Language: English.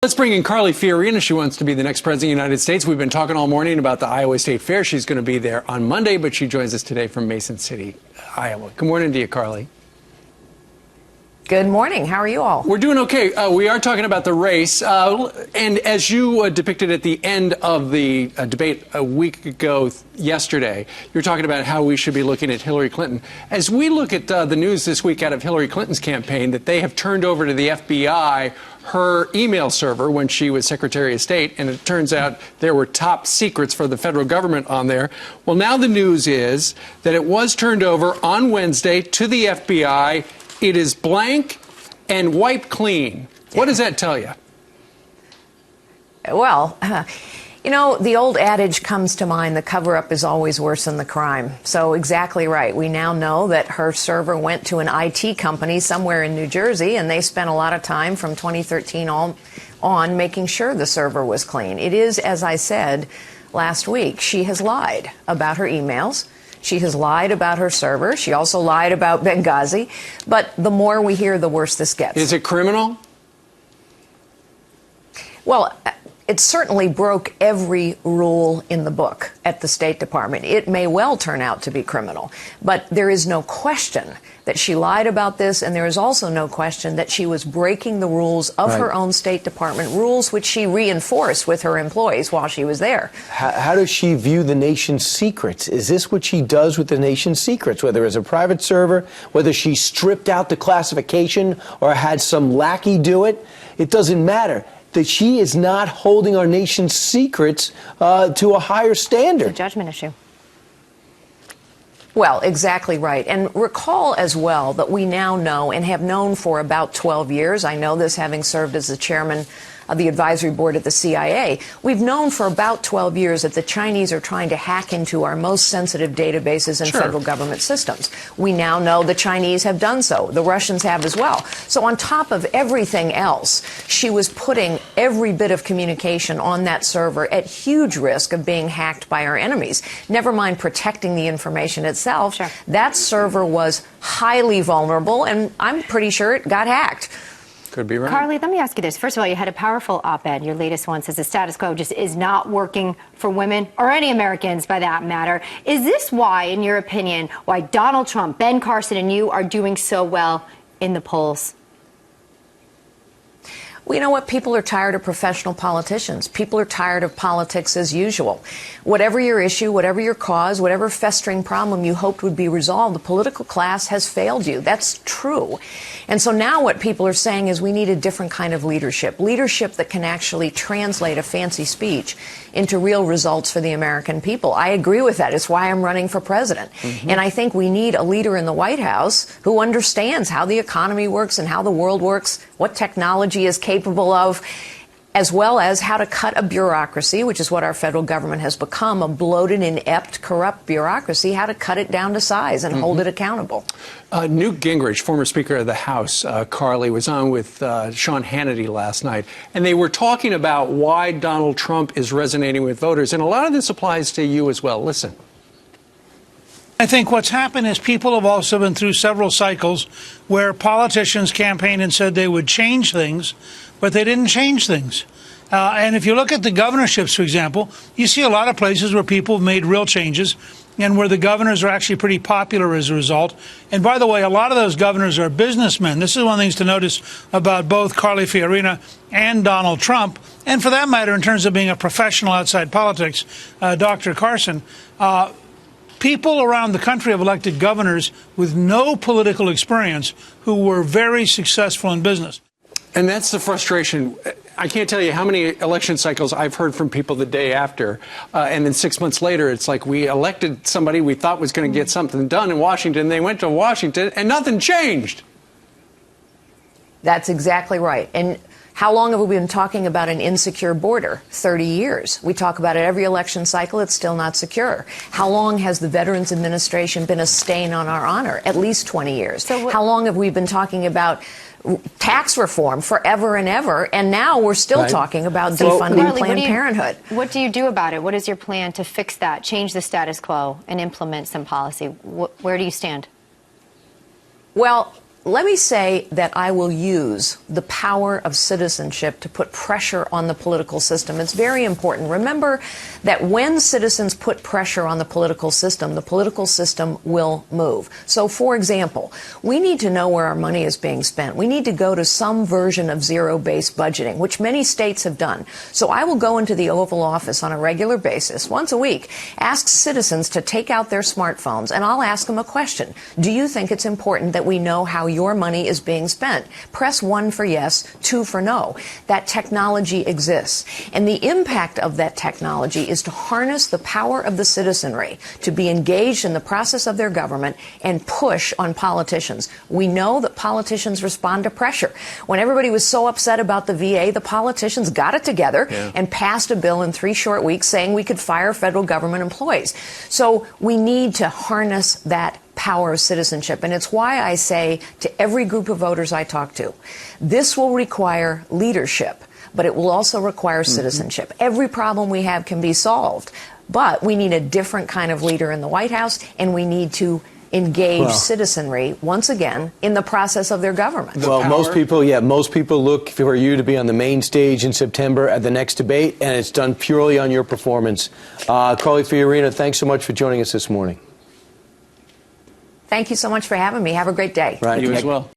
Let's bring in Carly Fiorina. She wants to be the next president of the United States. We've been talking all morning about the Iowa State Fair. She's going to be there on Monday, but she joins us today from Mason City, Iowa. Good morning to you, Carly. Good morning. How are you all? We're doing okay. We are talking about the race. And as you depicted at the end of the debate a week ago yesterday, you're talking about how we should be looking at Hillary Clinton. As we look at the news this week out of Hillary Clinton's campaign, that they have turned over to the FBI her email server when she was Secretary of State, and it turns out there were top secrets for the federal government on there. Well, now the news is that it was turned over on Wednesday to the FBI. It is blank and wiped clean. What does that tell you? Well, you know, the old adage comes to mind, the cover-up is always worse than the crime. So exactly right. We now know that her server went to an IT company somewhere in New Jersey, and they spent a lot of time from 2013 on making sure the server was clean. It is, as I said last week, she has lied about her emails. She has lied about her server. She also lied about Benghazi. But the more we hear, the worse this gets. Is it criminal? Well, it certainly broke every rule in the book at the State Department. It may well turn out to be criminal, but there is no question that she lied about this, and there is also no question that she was breaking the rules of her own State Department, rules which she reinforced with her employees while she was there. How does she view the nation's secrets? Is this what she does with the nation's secrets, whether as a private server, whether she stripped out the classification or had some lackey do it? It doesn't matter. That she is not holding our nation's secrets to a higher standard. It's a judgment issue. Well, exactly right. And recall as well that we now know and have known for about 12 years, I know this having served as the chairman of the advisory board at the CIA, we've known for about 12 years that the Chinese are trying to hack into our most sensitive databases and federal government systems. We now know the Chinese have done so. The Russians have as well. So on top of everything else, she was putting every bit of communication on that server at huge risk of being hacked by our enemies. Never mind protecting the information itself. That server was highly vulnerable, and I'm pretty sure it got hacked. Could be right. Carly, let me ask you this. First of all, you had a powerful op-ed. Your latest one says the status quo just is not working for women or any Americans, by that matter. Is this why, in your opinion, why Donald Trump, Ben Carson, and you are doing so well in the polls? Well, you know what? People are tired of professional politicians. People are tired of politics as usual. Whatever your issue, whatever your cause, whatever festering problem you hoped would be resolved, the political class has failed you. That's true. And so now what people are saying is we need a different kind of leadership that can actually translate a fancy speech into real results for the American people. I agree with that. It's why I'm running for president. And I think we need a leader in the White House who understands how the economy works and how the world works, what technology is capable of, as well as how to cut a bureaucracy, which is what our federal government has become, a bloated, inept, corrupt bureaucracy, how to cut it down to size and hold it accountable. Newt Gingrich, former Speaker of the House, Carly, was on with Sean Hannity last night, and they were talking about why Donald Trump is resonating with voters, and a lot of this applies to you as well. Listen. I think what's happened is people have also been through several cycles where politicians campaigned and said they would change things, but they didn't change things. And if you look at the governorships, for example, you see a lot of places where people have made real changes and where the governors are actually pretty popular as a result. And by the way, a lot of those governors are businessmen. This is one of the things to notice about both Carly Fiorina and Donald Trump. And for that matter, in terms of being a professional outside politics, Dr. Carson, people around the country have elected governors with no political experience who were very successful in business. And that's the frustration. I can't tell you how many election cycles I've heard from people the day after. And then 6 months later, it's like we elected somebody we thought was going to get something done in Washington. They went to Washington and nothing changed. That's exactly right. And how long have we been talking about an insecure border? 30 years. We talk about it every election cycle. It's still not secure. How long has the Veterans Administration been a stain on our honor? At least 20 years. So how long have we been talking about tax reform forever and ever, and now we're still talking about defunding Planned Parenthood? What do you do about it? What is your plan to fix that, change the status quo, and implement some policy? Where do you stand? Well, Let me say that I will use the power of citizenship to put pressure on the political system. It's very important. Remember that when citizens put pressure on the political system will move. So, for example, we need to know where our money is being spent. We need to go to some version of zero-based budgeting, which many states have done. So I will go into the Oval Office on a regular basis, once a week, ask citizens to take out their smartphones, and I'll ask them a question. Do you think it's important that we know how your money is being spent? Press 1 for yes, 2 for no. That technology exists. And the impact of that technology is to harness the power of the citizenry to be engaged in the process of their government and push on politicians. We know that politicians respond to pressure. When everybody was so upset about the VA, the politicians got it together and passed a bill in 3 short weeks saying we could fire federal government employees. So we need to harness that power of citizenship. And it's why I say to every group of voters I talk to, this will require leadership, but it will also require citizenship. Every problem we have can be solved, but we need a different kind of leader in the White House, and we need to engage citizenry once again in the process of their government. Well, most people look for you to be on the main stage in September at the next debate, and it's done purely on your performance. Carly Fiorina, thanks so much for joining us this morning. Thank you so much for having me. Have a great day. Right. You as well.